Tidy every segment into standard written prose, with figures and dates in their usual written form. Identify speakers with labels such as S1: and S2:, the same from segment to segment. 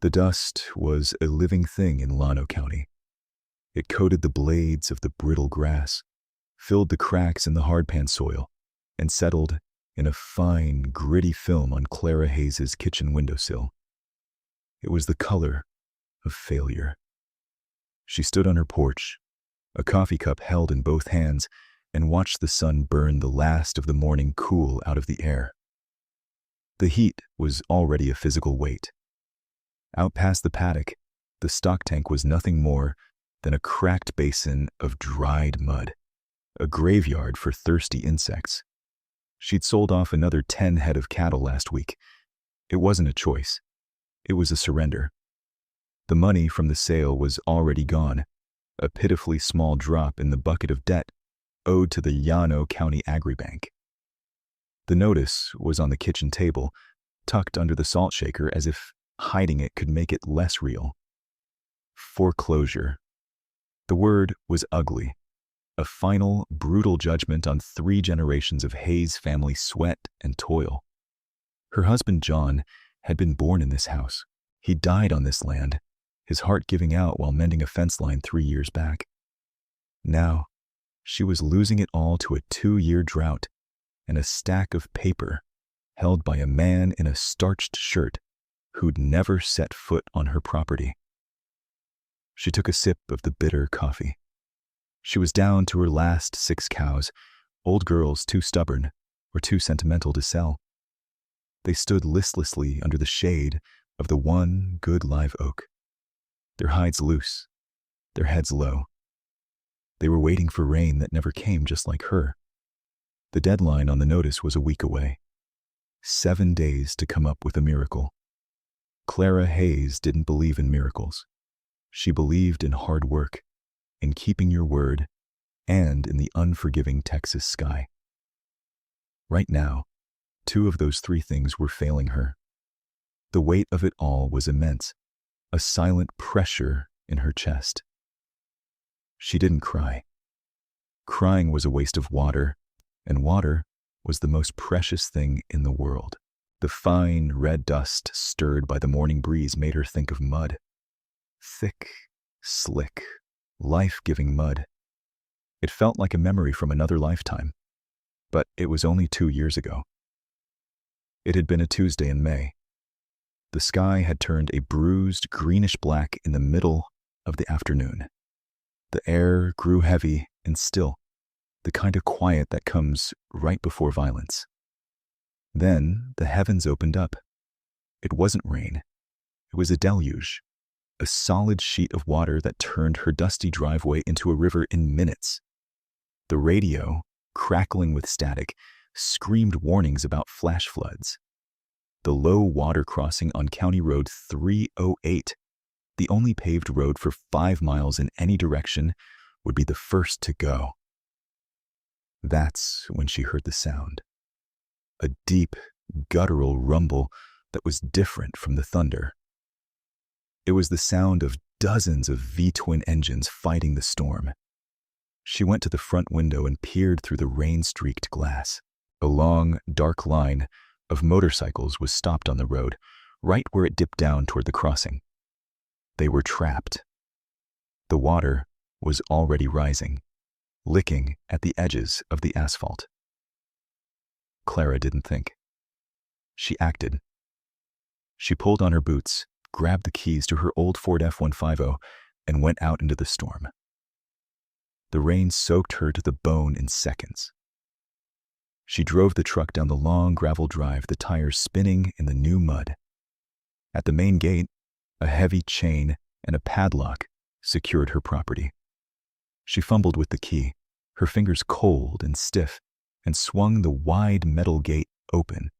S1: The dust was a living thing in Llano County. It coated the blades of the brittle grass, filled the cracks in the hardpan soil, and settled in a fine, gritty film on Clara Hayes's kitchen windowsill. It was the color of failure. She stood on her porch, a coffee cup held in both hands, and watched the sun burn the last of the morning cool out of the air. The heat was already a physical weight. Out past the paddock, the stock tank was nothing more than a cracked basin of dried mud, a graveyard for thirsty insects. She'd sold off another 10 head of cattle last week. It wasn't a choice. It was a surrender. The money from the sale was already gone, a pitifully small drop in the bucket of debt owed to the Llano County Agribank. The notice was on the kitchen table, tucked under the salt shaker as if hiding it could make it less real. Foreclosure. The word was ugly, a final, brutal judgment on 3 generations of Hayes family sweat and toil. Her husband, John, had been born in this house. He died on this land, his heart giving out while mending a fence line 3 years back. Now, she was losing it all to a 2-year drought and a stack of paper held by a man in a starched shirt who'd never set foot on her property. She took a sip of the bitter coffee. She was down to her last 6 cows, old girls too stubborn or too sentimental to sell. They stood listlessly under the shade of the one good live oak, their hides loose, their heads low. They were waiting for rain that never came, just like her. The deadline on the notice was a week away. 7 days to come up with a miracle. Clara Hayes didn't believe in miracles. She believed in hard work, in keeping your word, and in the unforgiving Texas sky. Right now, 2 of those 3 things were failing her. The weight of it all was immense, a silent pressure in her chest. She didn't cry. Crying was a waste of water, and water was the most precious thing in the world. The fine, red dust stirred by the morning breeze made her think of mud. Thick, slick, life-giving mud. It felt like a memory from another lifetime, but it was only 2 years ago. It had been a Tuesday in May. The sky had turned a bruised greenish-black in the middle of the afternoon. The air grew heavy and still, the kind of quiet that comes right before violence. Then the heavens opened up. It wasn't rain. It was a deluge, a solid sheet of water that turned her dusty driveway into a river in minutes. The radio, crackling with static, screamed warnings about flash floods. The low water crossing on County Road 308, the only paved road for 5 miles in any direction, would be the first to go. That's when she heard the sound. A deep, guttural rumble that was different from the thunder. It was the sound of dozens of V-twin engines fighting the storm. She went to the front window and peered through the rain-streaked glass. A long, dark line of motorcycles was stopped on the road, right where it dipped down toward the crossing. They were trapped. The water was already rising, licking at the edges of the asphalt. Clara didn't think. She acted. She pulled on her boots, grabbed the keys to her old Ford F-150, and went out into the storm. The rain soaked her to the bone in seconds. She drove the truck down the long gravel drive, the tires spinning in the new mud. At the main gate, a heavy chain and a padlock secured her property. She fumbled with the key, her fingers cold and stiff, and swung the wide metal gate open.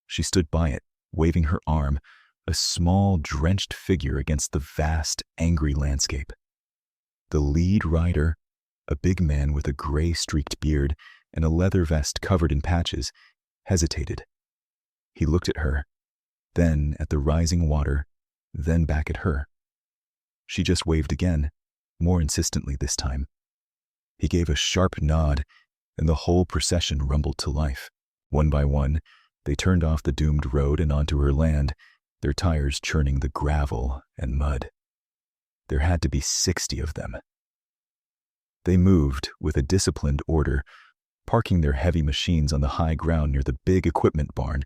S1: She stood by it, waving her arm, a small, drenched figure against the vast, angry landscape. The lead rider, a big man with a gray-streaked beard and a leather vest covered in patches, hesitated. He looked at her, then at the rising water, then back at her. She just waved again, more insistently this time. He gave a sharp nod, and the whole procession rumbled to life. One by one, they turned off the doomed road and onto her land, their tires churning the gravel and mud. There had to be 60 of them. They moved with a disciplined order, parking their heavy machines on the high ground near the big equipment barn,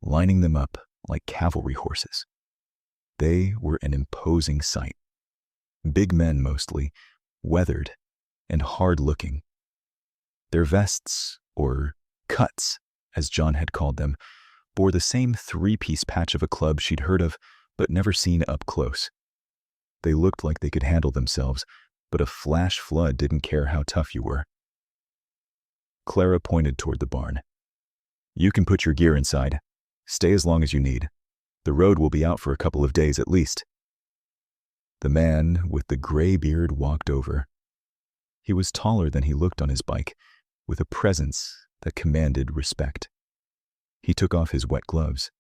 S1: lining them up like cavalry horses. They were an imposing sight. Big men mostly, weathered and hard-looking. Their vests, or cuts, as John had called them, bore the same three-piece patch of a club she'd heard of but never seen up close. They looked like they could handle themselves, but a flash flood didn't care how tough you were. Clara pointed toward the barn. "You can put your gear inside. Stay as long as you need. The road will be out for a couple of days at least." The man with the gray beard walked over. He was taller than he looked on his bike, with a presence that commanded respect. He took off his wet gloves.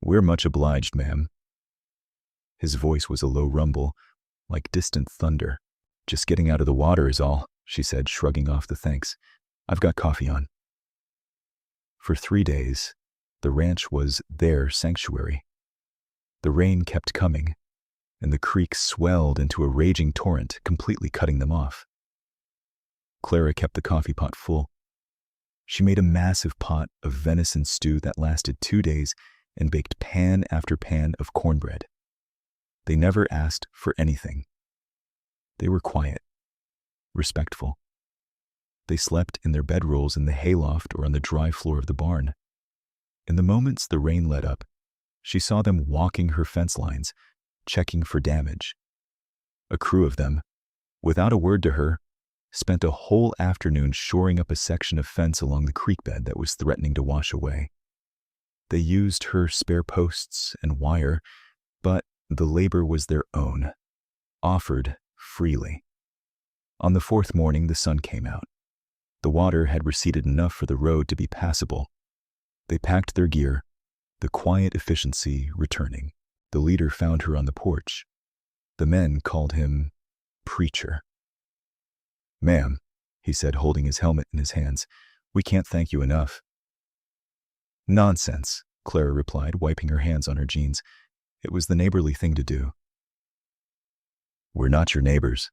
S1: "We're much obliged, ma'am." His voice was a low rumble, like distant thunder. "Just getting out of the water is all," she said, shrugging off the thanks. "I've got coffee on." For 3 days, the ranch was their sanctuary. The rain kept coming, and the creek swelled into a raging torrent, completely cutting them off. Clara kept the coffee pot full. She made a massive pot of venison stew that lasted 2 days and baked pan after pan of cornbread. They never asked for anything. They were quiet, respectful. They slept in their bedrolls in the hayloft or on the dry floor of the barn. In the moments the rain let up, she saw them walking her fence lines, checking for damage. A crew of them, without a word to her, spent a whole afternoon shoring up a section of fence along the creek bed that was threatening to wash away. They used her spare posts and wire, but the labor was their own, offered freely. On the 4th morning, the sun came out. The water had receded enough for the road to be passable. They packed their gear, the quiet efficiency returning. The leader found her on the porch. The men called him Preacher. "Ma'am," he said, holding his helmet in his hands, "we can't thank you enough." "Nonsense," Clara replied, wiping her hands on her jeans. It was the neighborly thing to do. "We're not your neighbors."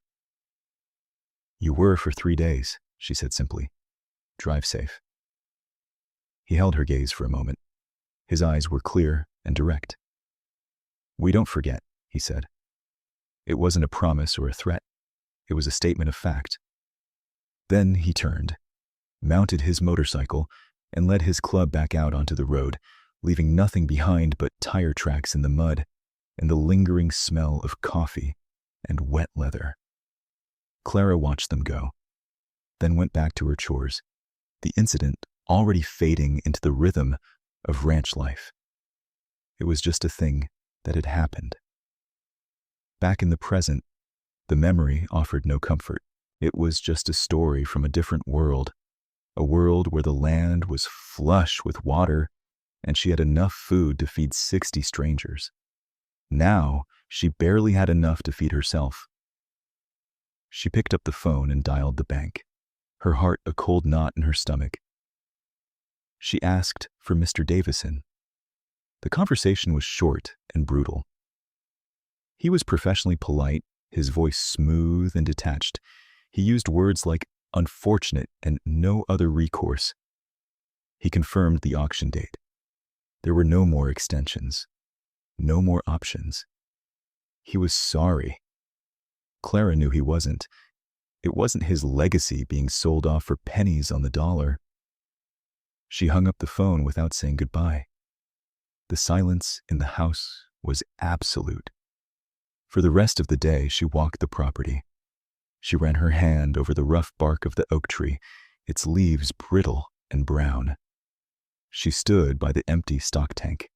S1: "You were for 3 days," she said simply. "Drive safe." He held her gaze for a moment. His eyes were clear and direct. "We don't forget," he said. It wasn't a promise or a threat. It was a statement of fact. Then he turned, mounted his motorcycle, and led his club back out onto the road, leaving nothing behind but tire tracks in the mud and the lingering smell of coffee and wet leather. Clara watched them go, then went back to her chores, the incident already fading into the rhythm of ranch life. It was just a thing that had happened. Back in the present, the memory offered no comfort. It was just a story from a different world, a world where the land was flush with water and she had enough food to feed 60 strangers. Now, she barely had enough to feed herself. She picked up the phone and dialed the bank, her heart a cold knot in her stomach. She asked for Mr. Davison. The conversation was short and brutal. He was professionally polite, his voice smooth and detached. He used words like unfortunate and no other recourse. He confirmed the auction date. There were no more extensions, no more options. He was sorry. Clara knew he wasn't. It wasn't his legacy being sold off for pennies on the dollar. She hung up the phone without saying goodbye. The silence in the house was absolute. For the rest of the day, she walked the property. She ran her hand over the rough bark of the oak tree, its leaves brittle and brown. She stood by the empty stock tank.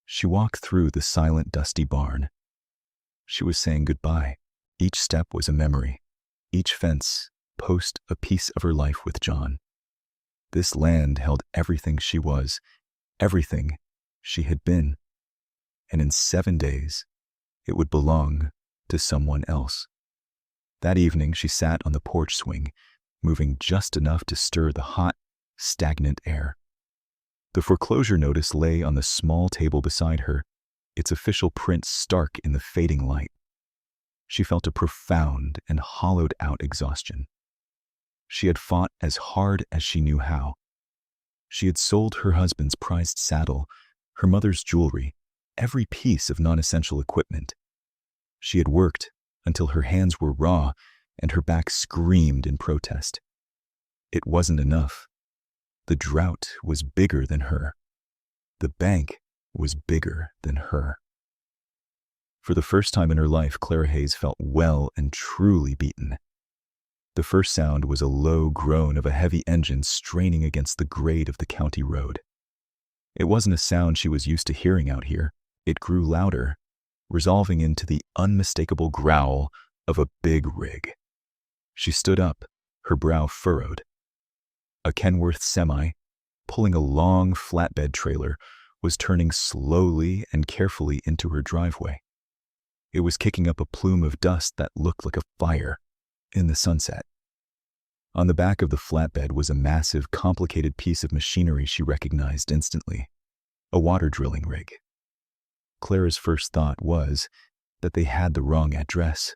S1: She walked through the silent, dusty barn. She was saying goodbye. Each step was a memory. Each fence, post a piece of her life with John. This land held everything she was, everything she had been. And in 7 days, it would belong to someone else. That evening, she sat on the porch swing, moving just enough to stir the hot, stagnant air. The foreclosure notice lay on the small table beside her, its official print stark in the fading light. She felt a profound and hollowed-out exhaustion. She had fought as hard as she knew how. She had sold her husband's prized saddle, her mother's jewelry, every piece of non-essential equipment. She had worked until her hands were raw and her back screamed in protest. It wasn't enough. The drought was bigger than her. The bank was bigger than her. For the first time in her life, Clara Hayes felt well and truly beaten. The first sound was a low groan of a heavy engine straining against the grade of the county road. It wasn't a sound she was used to hearing out here. It grew louder, resolving into the unmistakable growl of a big rig. She stood up, her brow furrowed. A Kenworth semi, pulling a long flatbed trailer, was turning slowly and carefully into her driveway. It was kicking up a plume of dust that looked like a fire in the sunset. On the back of the flatbed was a massive, complicated piece of machinery she recognized instantly, a water drilling rig. Clara's first thought was that they had the wrong address.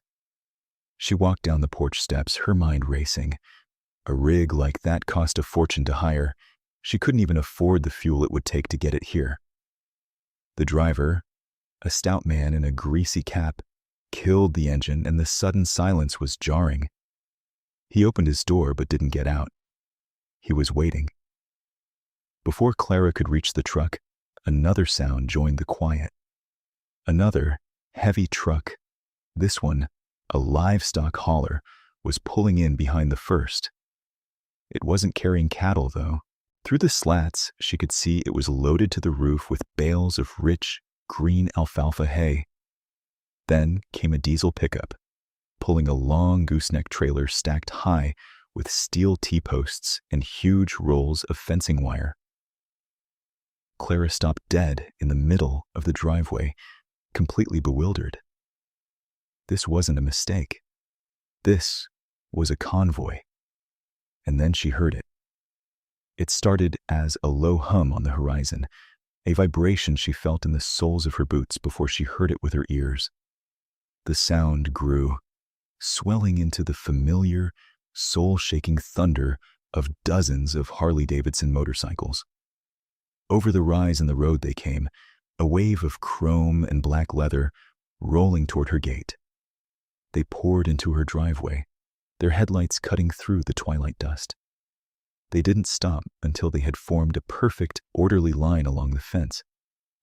S1: She walked down the porch steps, her mind racing. A rig like that cost a fortune to hire. She couldn't even afford the fuel it would take to get it here. The driver, a stout man in a greasy cap, killed the engine, and the sudden silence was jarring. He opened his door but didn't get out. He was waiting. Before Clara could reach the truck, another sound joined the quiet. Another heavy truck, this one a livestock hauler, was pulling in behind the first. It wasn't carrying cattle, though. Through the slats, she could see it was loaded to the roof with bales of rich, green alfalfa hay. Then came a diesel pickup, pulling a long gooseneck trailer stacked high with steel T-posts and huge rolls of fencing wire. Clara stopped dead in the middle of the driveway, completely bewildered. This wasn't a mistake. This was a convoy. And then she heard it. It started as a low hum on the horizon, a vibration she felt in the soles of her boots before she heard it with her ears. The sound grew, swelling into the familiar, soul-shaking thunder of dozens of Harley-Davidson motorcycles. Over the rise in the road they came, a wave of chrome and black leather rolling toward her gate. They poured into her driveway, their headlights cutting through the twilight dust. They didn't stop until they had formed a perfect, orderly line along the fence,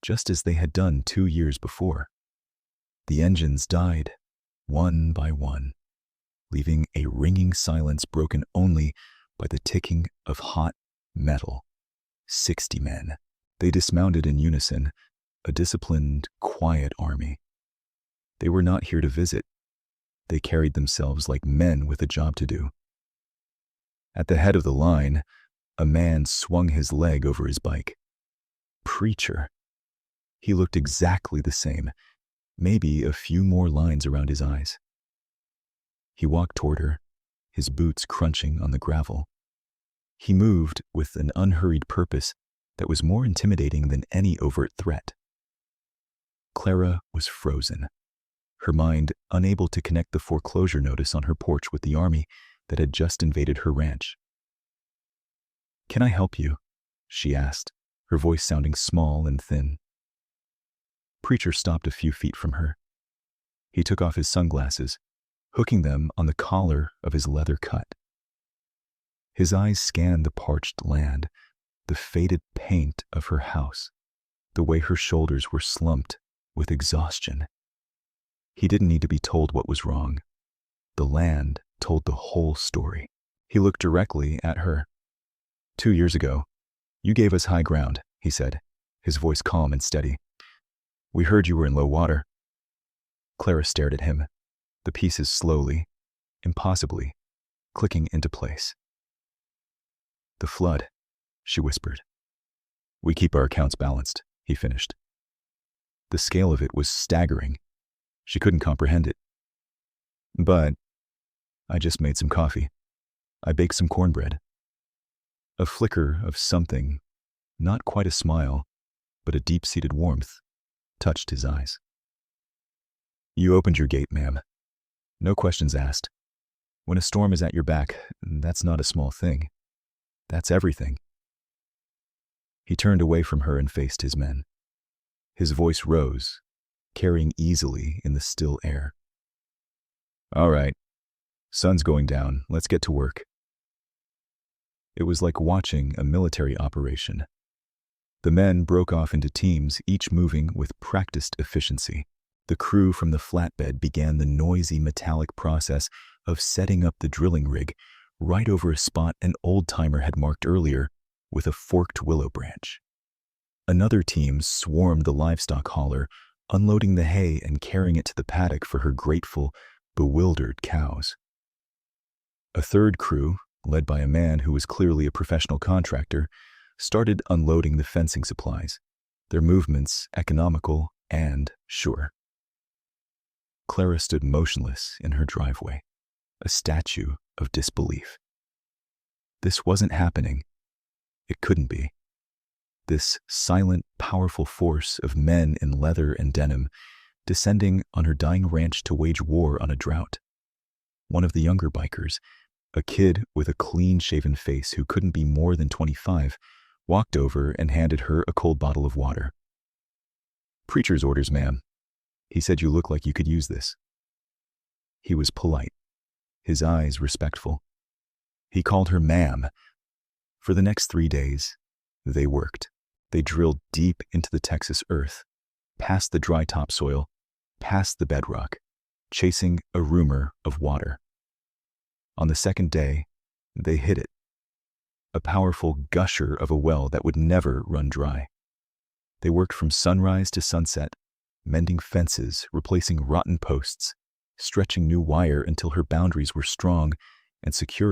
S1: just as they had done 2 years before. The engines died, one by one, leaving a ringing silence broken only by the ticking of hot metal. 60 men. They dismounted in unison, a disciplined, quiet army. They were not here to visit. They carried themselves like men with a job to do. At the head of the line, a man swung his leg over his bike. Preacher. He looked exactly the same, maybe a few more lines around his eyes. He walked toward her, his boots crunching on the gravel. He moved with an unhurried purpose that was more intimidating than any overt threat. Clara was frozen, her mind unable to connect the foreclosure notice on her porch with the army that had just invaded her ranch. "Can I help you?" she asked, her voice sounding small and thin. Preacher stopped a few feet from her. He took off his sunglasses, hooking them on the collar of his leather cut. His eyes scanned the parched land, the faded paint of her house, the way her shoulders were slumped with exhaustion. He didn't need to be told what was wrong. The land told the whole story. He looked directly at her. 2 years ago, you gave us high ground, he said, his voice calm and steady. We heard you were in low water. Clara stared at him, the pieces slowly, impossibly, clicking into place. The flood, she whispered. We keep our accounts balanced, he finished. The scale of it was staggering. She couldn't comprehend it. But I just made some coffee. I baked some cornbread. A flicker of something, Not quite a smile, but a deep-seated warmth touched his eyes. "You opened your gate, ma'am. No questions asked. When a storm is at your back, that's not a small thing. That's everything." He turned away from her and faced his men. His voice rose, carrying easily in the still air. "All right. Sun's going down. Let's get to work." It was like watching a military operation. The men broke off into teams, each moving with practiced efficiency. The crew from the flatbed began the noisy metallic process of setting up the drilling rig right over a spot an old-timer had marked earlier with a forked willow branch. Another team swarmed the livestock hauler, unloading the hay and carrying it to the paddock for her grateful, bewildered cows. A third crew, led by a man who was clearly a professional contractor, started unloading the fencing supplies, their movements economical and sure. Clara stood motionless in her driveway, a statue of disbelief. This wasn't happening. It couldn't be. This silent, powerful force of men in leather and denim descending on her dying ranch to wage war on a drought. One of the younger bikers, a kid with a clean-shaven face who couldn't be more than 25, walked over and handed her a cold bottle of water. "Preacher's orders, ma'am. He said you look like you could use this." He was polite, his eyes respectful. He called her ma'am. For the next 3 days, they worked. They drilled deep into the Texas earth, past the dry topsoil, past the bedrock, chasing a rumor of water. On the second day, they hit it, a powerful gusher of a well that would never run dry. They worked from sunrise to sunset, mending fences, replacing rotten posts, stretching new wire until her boundaries were strong and secure